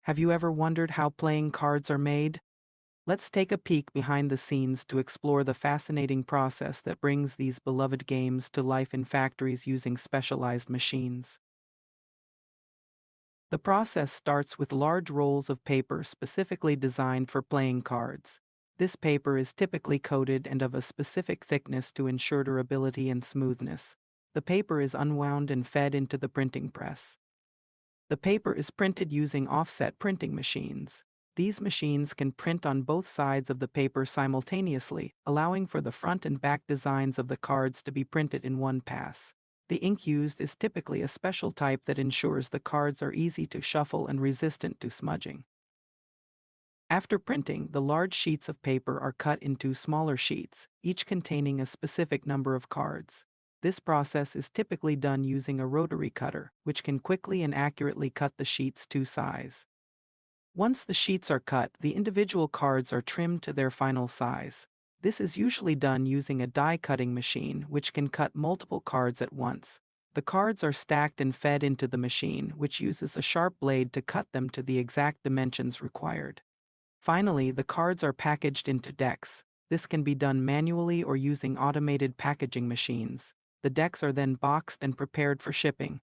Have you ever wondered how playing cards are made? Let's take a peek behind the scenes to explore the fascinating process that brings these beloved games to life in factories using specialized machines. The process starts with large rolls of paper specifically designed for playing cards. This paper is typically coated and of a specific thickness to ensure durability and smoothness. The paper is unwound and fed into the printing press. The paper is printed using offset printing machines. These machines can print on both sides of the paper simultaneously, allowing for the front and back designs of the cards to be printed in one pass. The ink used is typically a special type that ensures the cards are easy to shuffle and resistant to smudging. After printing, the large sheets of paper are cut into smaller sheets, each containing a specific number of cards. This process is typically done using a rotary cutter, which can quickly and accurately cut the sheets to size. Once the sheets are cut, the individual cards are trimmed to their final size. This is usually done using a die cutting machine, which can cut multiple cards at once. The cards are stacked and fed into the machine, which uses a sharp blade to cut them to the exact dimensions required. Finally, the cards are packaged into decks. This can be done manually or using automated packaging machines. The decks are then boxed and prepared for shipping.